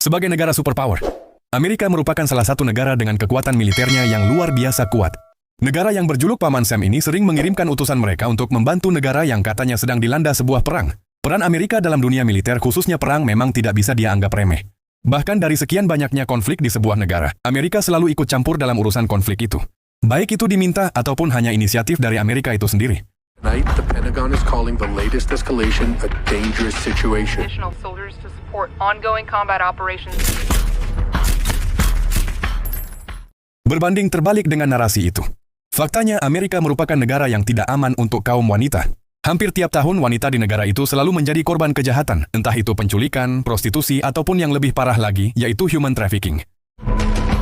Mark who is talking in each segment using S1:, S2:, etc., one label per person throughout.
S1: Sebagai negara superpower, Amerika merupakan salah satu negara dengan kekuatan militernya yang luar biasa kuat. Negara yang berjuluk Paman Sam ini sering mengirimkan utusan mereka untuk membantu negara yang katanya sedang dilanda sebuah perang. Peran Amerika dalam dunia militer khususnya perang memang tidak bisa dia anggap remeh. Bahkan dari sekian banyaknya konflik di sebuah negara, Amerika selalu ikut campur dalam urusan konflik itu. Baik itu diminta ataupun hanya inisiatif dari Amerika itu sendiri.
S2: Tonight, the Pentagon is calling the latest escalation a dangerous situation.
S3: Additional soldiers to support ongoing combat operations.
S1: Berbanding terbalik dengan narasi itu. Faktanya Amerika merupakan negara yang tidak aman untuk kaum wanita. Hampir tiap tahun wanita di negara itu selalu menjadi korban kejahatan, entah itu penculikan, prostitusi, ataupun yang lebih parah lagi, yaitu human trafficking.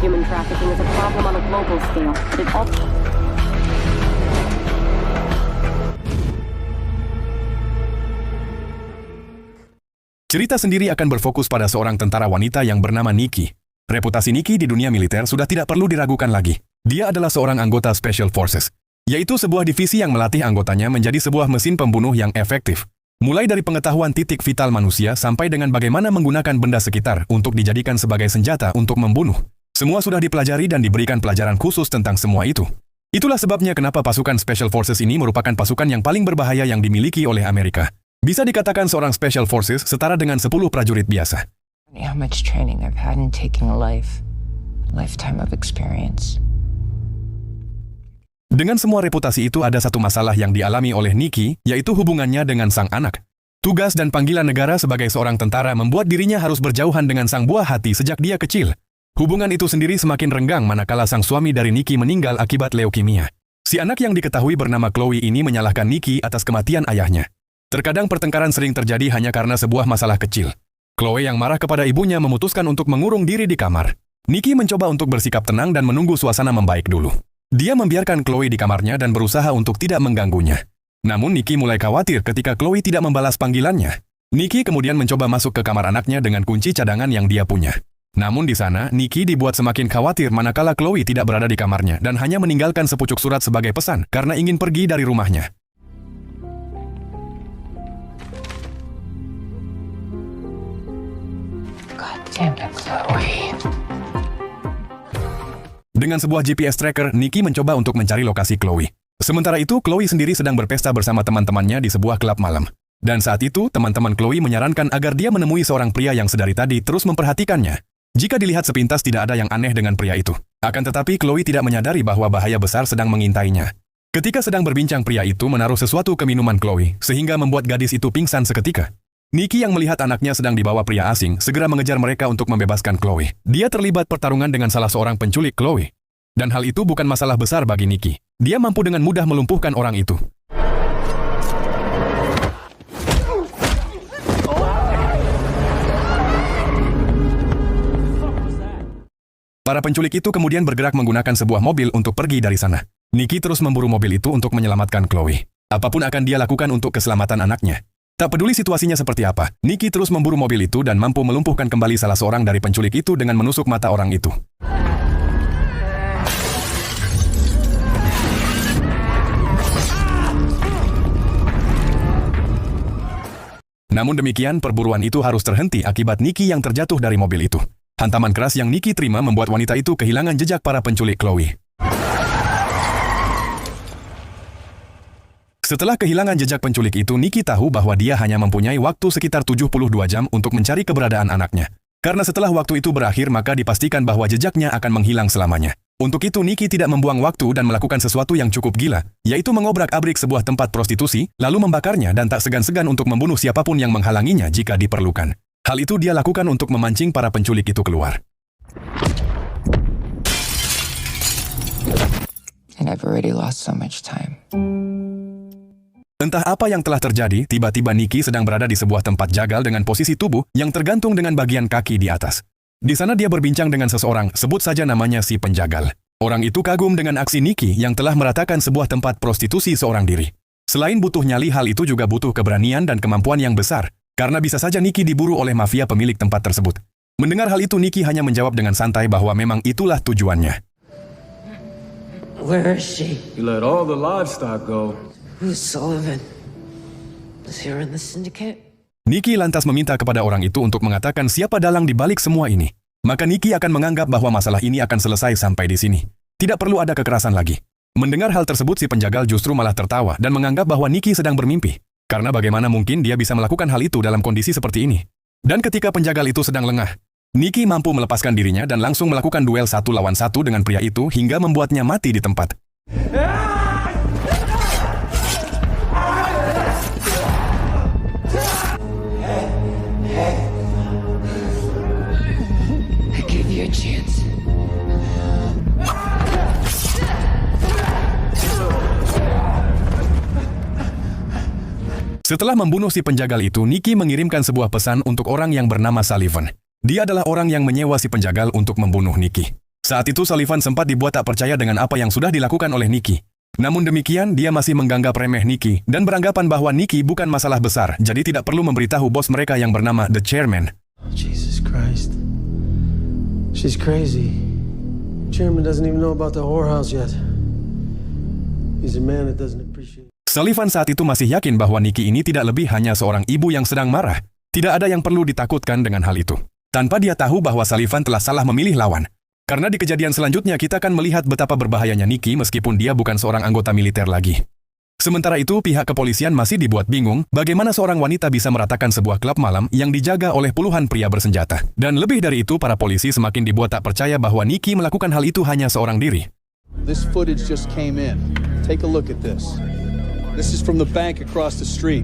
S4: Human trafficking is a problem on a global scale, but it also...
S1: Cerita sendiri akan berfokus pada seorang tentara wanita yang bernama Nikki. Reputasi Nikki di dunia militer sudah tidak perlu diragukan lagi. Dia adalah seorang anggota Special Forces, yaitu sebuah divisi yang melatih anggotanya menjadi sebuah mesin pembunuh yang efektif. Mulai dari pengetahuan titik vital manusia sampai dengan bagaimana menggunakan benda sekitar untuk dijadikan sebagai senjata untuk membunuh. Semua sudah dipelajari dan diberikan pelajaran khusus tentang semua itu. Itulah sebabnya kenapa pasukan Special Forces ini merupakan pasukan yang paling berbahaya yang dimiliki oleh Amerika. Bisa dikatakan seorang Special Forces setara dengan 10 prajurit biasa.
S5: How much training I've had in taking a lifetime of experience.
S1: Dengan semua reputasi itu ada satu masalah yang dialami oleh Nikki, yaitu hubungannya dengan sang anak. Tugas dan panggilan negara sebagai seorang tentara membuat dirinya harus berjauhan dengan sang buah hati sejak dia kecil. Hubungan itu sendiri semakin renggang manakala sang suami dari Nikki meninggal akibat leukemia. Si anak yang diketahui bernama Chloe ini menyalahkan Nikki atas kematian ayahnya. Terkadang pertengkaran sering terjadi hanya karena sebuah masalah kecil. Chloe yang marah kepada ibunya memutuskan untuk mengurung diri di kamar. Nikki mencoba untuk bersikap tenang dan menunggu suasana membaik dulu. Dia membiarkan Chloe di kamarnya dan berusaha untuk tidak mengganggunya. Namun Nikki mulai khawatir ketika Chloe tidak membalas panggilannya. Nikki kemudian mencoba masuk ke kamar anaknya dengan kunci cadangan yang dia punya. Namun di sana, Nikki dibuat semakin khawatir manakala Chloe tidak berada di kamarnya dan hanya meninggalkan sepucuk surat sebagai pesan karena ingin pergi dari rumahnya.
S5: Damn it, Chloe.
S1: Dengan sebuah GPS tracker, Nikki mencoba untuk mencari lokasi Chloe. Sementara itu, Chloe sendiri sedang berpesta bersama teman-temannya di sebuah klub malam. Dan saat itu, teman-teman Chloe menyarankan agar dia menemui seorang pria yang sedari tadi terus memperhatikannya. Jika dilihat sepintas tidak ada yang aneh dengan pria itu. Akan tetapi, Chloe tidak menyadari bahwa bahaya besar sedang mengintainya. Ketika sedang berbincang, pria itu menaruh sesuatu ke minuman Chloe, sehingga membuat gadis itu pingsan seketika. Nikki yang melihat anaknya sedang dibawa pria asing segera mengejar mereka untuk membebaskan Chloe. Dia terlibat pertarungan dengan salah seorang penculik Chloe. Dan hal itu bukan masalah besar bagi Nikki. Dia mampu dengan mudah melumpuhkan orang itu. Para penculik itu kemudian bergerak menggunakan sebuah mobil untuk pergi dari sana. Nikki terus memburu mobil itu untuk menyelamatkan Chloe. Apapun akan dia lakukan untuk keselamatan anaknya. Tak peduli situasinya seperti apa, Nikki terus memburu mobil itu dan mampu melumpuhkan kembali salah seorang dari penculik itu dengan menusuk mata orang itu. Namun demikian, perburuan itu harus terhenti akibat Nikki yang terjatuh dari mobil itu. Hantaman keras yang Nikki terima membuat wanita itu kehilangan jejak para penculik Chloe. Setelah kehilangan jejak penculik itu, Nikki tahu bahwa dia hanya mempunyai waktu sekitar 72 jam untuk mencari keberadaan anaknya. Karena setelah waktu itu berakhir, maka dipastikan bahwa jejaknya akan menghilang selamanya. Untuk itu, Nikki tidak membuang waktu dan melakukan sesuatu yang cukup gila, yaitu mengobrak-abrik sebuah tempat prostitusi, lalu membakarnya dan tak segan-segan untuk membunuh siapapun yang menghalanginya jika diperlukan. Hal itu dia lakukan untuk memancing para penculik itu keluar.
S5: And I've already lost so much time.
S1: Entah apa yang telah terjadi, tiba-tiba Nikki sedang berada di sebuah tempat jagal dengan posisi tubuh yang tergantung dengan bagian kaki di atas. Di sana dia berbincang dengan seseorang, sebut saja namanya si penjagal. Orang itu kagum dengan aksi Nikki yang telah meratakan sebuah tempat prostitusi seorang diri. Selain butuh nyali, hal itu juga butuh keberanian dan kemampuan yang besar, karena bisa saja Nikki diburu oleh mafia pemilik tempat tersebut. Mendengar hal itu, Nikki hanya menjawab dengan santai bahwa memang itulah tujuannya.
S6: Where is she?
S2: You let all the livestock go.
S6: Who's Sullivan? Is he in the syndicate?
S1: Nikki lantas meminta kepada orang itu untuk mengatakan siapa dalang di balik semua ini. Maka Nikki akan menganggap bahwa masalah ini akan selesai sampai di sini. Tidak perlu ada kekerasan lagi. Mendengar hal tersebut, si penjagal justru malah tertawa dan menganggap bahwa Nikki sedang bermimpi. Karena bagaimana mungkin dia bisa melakukan hal itu dalam kondisi seperti ini. Dan ketika penjagal itu sedang lengah, Nikki mampu melepaskan dirinya dan langsung melakukan duel 1 lawan 1 dengan pria itu hingga membuatnya mati di tempat.
S5: I gave you a chance.
S1: Setelah membunuh si penjagal itu, Nikki mengirimkan sebuah pesan untuk orang yang bernama Sullivan. Dia adalah orang yang menyewa si penjagal untuk membunuh Nikki. Saat itu Sullivan sempat dibuat tak percaya dengan apa yang sudah dilakukan oleh Nikki. Namun demikian, dia masih menganggap remeh Nikki dan beranggapan bahwa Nikki bukan masalah besar, jadi tidak perlu memberitahu bos mereka yang bernama The Chairman.
S6: Jesus Christ. She's crazy. Chairman doesn't even know about the whorehouse yet. He's a man that doesn't appreciate.
S1: Sullivan saat itu masih yakin bahwa Nikki ini tidak lebih hanya seorang ibu yang sedang marah. Tidak ada yang perlu ditakutkan dengan hal itu. Tanpa dia tahu bahwa Sullivan telah salah memilih lawan. Karena di kejadian selanjutnya kita akan melihat betapa berbahayanya Nikki meskipun dia bukan seorang anggota militer lagi. Sementara itu, pihak kepolisian masih dibuat bingung bagaimana seorang wanita bisa meratakan sebuah klub malam yang dijaga oleh puluhan pria bersenjata. Dan lebih dari itu, para polisi semakin dibuat tak percaya bahwa Nikki melakukan hal itu hanya seorang diri.
S7: This footage just came in. Take a look at this. This is from the bank across the street.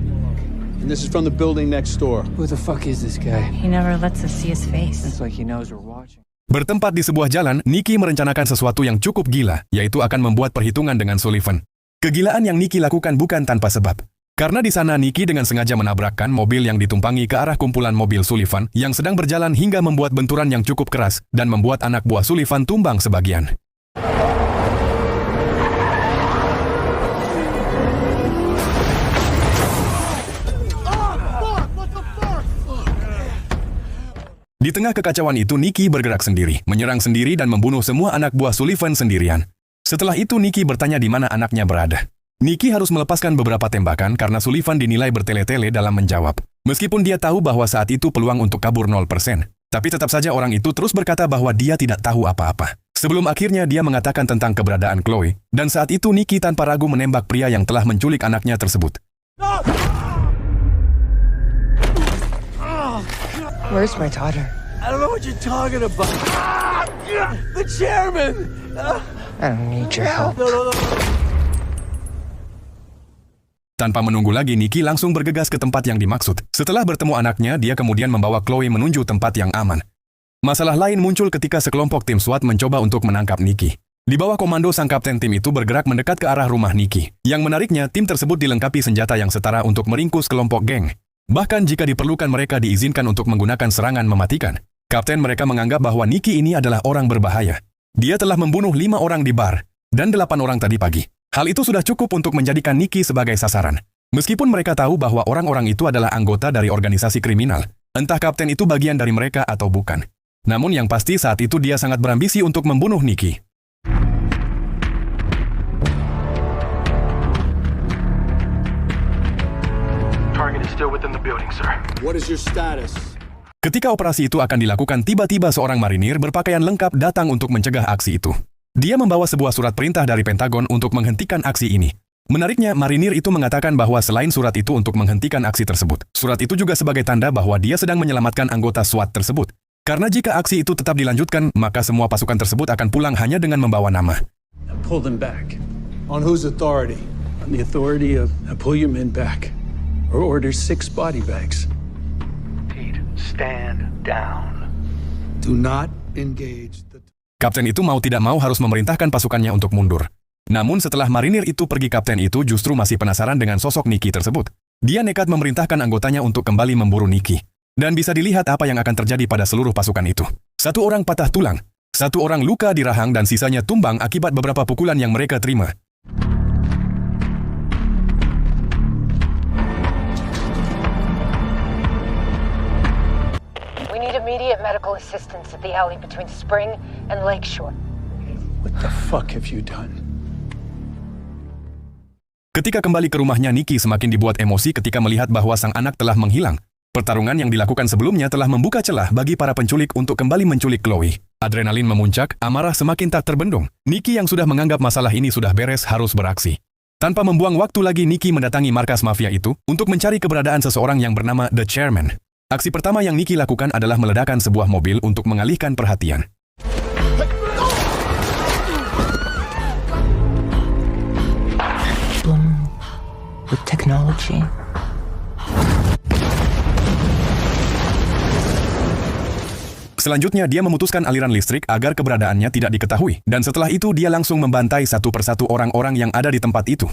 S7: And this is from the building next door.
S6: Who the fuck is this guy?
S5: He never lets us see his face.
S6: It's like he knows we're watching.
S1: Bertempat di sebuah jalan, Nikki merencanakan sesuatu yang cukup gila, yaitu akan membuat perhitungan dengan Sullivan. Kegilaan yang Nikki lakukan bukan tanpa sebab. Karena di sana Nikki dengan sengaja menabrakkan mobil yang ditumpangi ke arah kumpulan mobil Sullivan yang sedang berjalan hingga membuat benturan yang cukup keras dan membuat anak buah Sullivan tumbang sebagian. Di tengah kekacauan itu, Nikki bergerak sendiri, menyerang sendiri dan membunuh semua anak buah Sullivan sendirian. Setelah itu, Nikki bertanya di mana anaknya berada. Nikki harus melepaskan beberapa tembakan karena Sullivan dinilai bertele-tele dalam menjawab. Meskipun dia tahu bahwa saat itu peluang untuk kabur 0%. Tapi tetap saja orang itu terus berkata bahwa dia tidak tahu apa-apa. Sebelum akhirnya dia mengatakan tentang keberadaan Chloe, dan saat itu Nikki tanpa ragu menembak pria yang telah menculik anaknya tersebut.
S5: Where's my daughter?
S6: I don't know what you're talking about. The chairman!
S5: I don't need your help.
S6: No.
S1: Tanpa menunggu lagi, Nikki langsung bergegas ke tempat yang dimaksud. Setelah bertemu anaknya, dia kemudian membawa Chloe menuju tempat yang aman. Masalah lain muncul ketika sekelompok tim SWAT mencoba untuk menangkap Nikki. Di bawah komando sang kapten tim itu bergerak mendekat ke arah rumah Nikki. Yang menariknya, tim tersebut dilengkapi senjata yang setara untuk meringkus kelompok geng. Bahkan jika diperlukan mereka diizinkan untuk menggunakan serangan mematikan. Kapten mereka menganggap bahwa Nikki ini adalah orang berbahaya. Dia telah membunuh 5 orang di bar, dan 8 orang tadi pagi. Hal itu sudah cukup untuk menjadikan Nikki sebagai sasaran. Meskipun mereka tahu bahwa orang-orang itu adalah anggota dari organisasi kriminal, entah kapten itu bagian dari mereka atau bukan. Namun yang pasti saat itu dia sangat berambisi untuk membunuh Nikki.
S2: Target is still within the building, sir.
S7: What is your status?
S1: Ketika operasi itu akan dilakukan, tiba-tiba seorang marinir berpakaian lengkap datang untuk mencegah aksi itu. Dia membawa sebuah surat perintah dari Pentagon untuk menghentikan aksi ini. Menariknya, marinir itu mengatakan bahwa selain surat itu untuk menghentikan aksi tersebut, surat itu juga sebagai tanda bahwa dia sedang menyelamatkan anggota SWAT tersebut. Karena jika aksi itu tetap dilanjutkan, maka semua pasukan tersebut akan pulang hanya dengan membawa nama.
S7: Pull them back. On whose authority? On the authority of pull your men back. Or order 6 body bags.
S2: Pete, stand down.
S7: Do not engage the...
S1: Kapten itu mau tidak mau harus memerintahkan pasukannya untuk mundur. Namun setelah marinir itu pergi, kapten itu justru masih penasaran dengan sosok Nikki tersebut. Dia nekat memerintahkan anggotanya untuk kembali memburu Nikki. Dan bisa dilihat apa yang akan terjadi pada seluruh pasukan itu. 1 orang patah tulang, 1 orang luka di rahang dan sisanya tumbang akibat beberapa pukulan yang mereka terima.
S8: We need immediate medical assistance at the alley between Spring and Lakeshore.
S7: What the fuck have you done?
S1: Ketika kembali ke rumahnya, Nikki semakin dibuat emosi ketika melihat bahwa sang anak telah menghilang. Pertarungan yang dilakukan sebelumnya telah membuka celah bagi para penculik untuk kembali menculik Chloe. Adrenalin memuncak, amarah semakin tak terbendung. Nikki yang sudah menganggap masalah ini sudah beres harus beraksi. Tanpa membuang waktu lagi, Nikki mendatangi markas mafia itu untuk mencari keberadaan seseorang yang bernama The Chairman. Aksi pertama yang Nikki lakukan adalah meledakkan sebuah mobil untuk mengalihkan perhatian.
S5: Boom with technology.
S1: Selanjutnya, dia memutuskan aliran listrik agar keberadaannya tidak diketahui, dan setelah itu dia langsung membantai satu persatu orang-orang yang ada di tempat itu.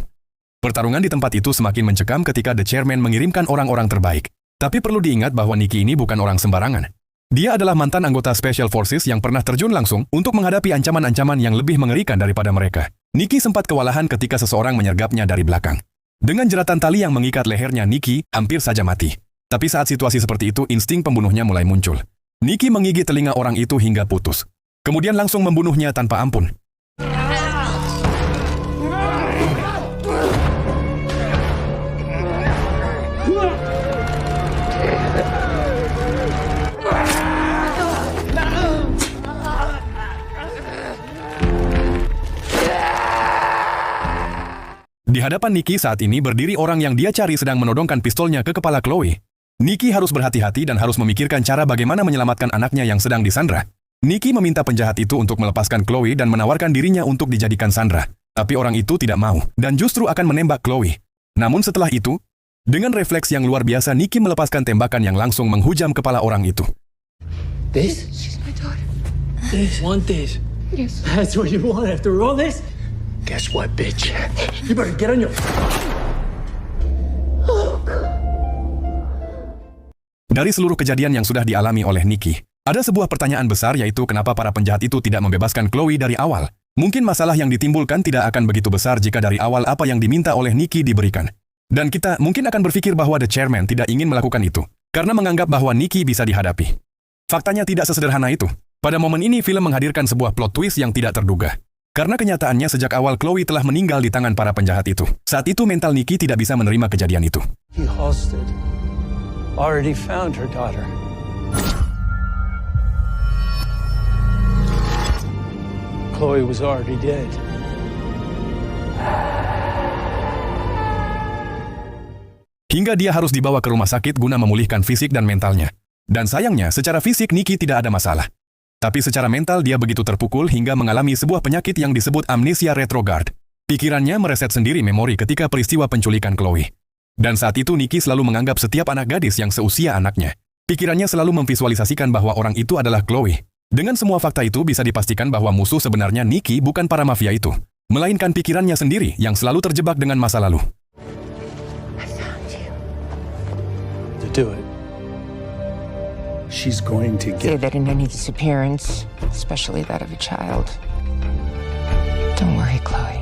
S1: Pertarungan di tempat itu semakin mencekam ketika The Chairman mengirimkan orang-orang terbaik. Tapi perlu diingat bahwa Nikki ini bukan orang sembarangan. Dia adalah mantan anggota Special Forces yang pernah terjun langsung untuk menghadapi ancaman-ancaman yang lebih mengerikan daripada mereka. Nikki sempat kewalahan ketika seseorang menyergapnya dari belakang. Dengan jeratan tali yang mengikat lehernya, Nikki hampir saja mati. Tapi saat situasi seperti itu, insting pembunuhnya mulai muncul. Nikki menggigit telinga orang itu hingga putus. Kemudian langsung membunuhnya tanpa ampun. Di hadapan Nikki saat ini berdiri orang yang dia cari sedang menodongkan pistolnya ke kepala Chloe. Nikki harus berhati-hati dan harus memikirkan cara bagaimana menyelamatkan anaknya yang sedang disandra. Nikki meminta penjahat itu untuk melepaskan Chloe dan menawarkan dirinya untuk dijadikan sandra. Tapi orang itu tidak mau dan justru akan menembak Chloe. Namun setelah itu, dengan refleks yang luar biasa, Nikki melepaskan tembakan yang langsung menghujam kepala orang itu.
S6: This?
S9: She's my daughter.
S6: This? Want this?
S9: Yes.
S6: That's what you want after all this? Guess what, bitch? You better get on your...
S1: Dari seluruh kejadian yang sudah dialami oleh Nikki, ada sebuah pertanyaan besar, yaitu kenapa para penjahat itu tidak membebaskan Chloe dari awal. Mungkin masalah yang ditimbulkan tidak akan begitu besar jika dari awal apa yang diminta oleh Nikki diberikan. Dan kita mungkin akan berpikir bahwa The Chairman tidak ingin melakukan itu, karena menganggap bahwa Nikki bisa dihadapi. Faktanya tidak sesederhana itu. Pada momen ini, film menghadirkan sebuah plot twist yang tidak terduga. Karena kenyataannya sejak awal Chloe telah meninggal di tangan para penjahat itu. Saat itu mental Nikki tidak bisa menerima kejadian itu.
S6: He Halstead already found her daughter. Chloe was already dead.
S1: Hingga dia harus dibawa ke rumah sakit guna memulihkan fisik dan mentalnya. Dan sayangnya, secara fisik Nikki tidak ada masalah. Tapi secara mental dia begitu terpukul hingga mengalami sebuah penyakit yang disebut amnesia retrograde. Pikirannya mereset sendiri memori ketika peristiwa penculikan Chloe. Dan saat itu Nikki selalu menganggap setiap anak gadis yang seusia anaknya. Pikirannya selalu memvisualisasikan bahwa orang itu adalah Chloe. Dengan semua fakta itu bisa dipastikan bahwa musuh sebenarnya Nikki bukan para mafia itu, melainkan pikirannya sendiri yang selalu terjebak dengan masa lalu.
S8: I found you.
S6: To do it, she's going to
S5: Say
S6: get...
S5: that in any disappearance, especially that of a child. Don't worry, Chloe.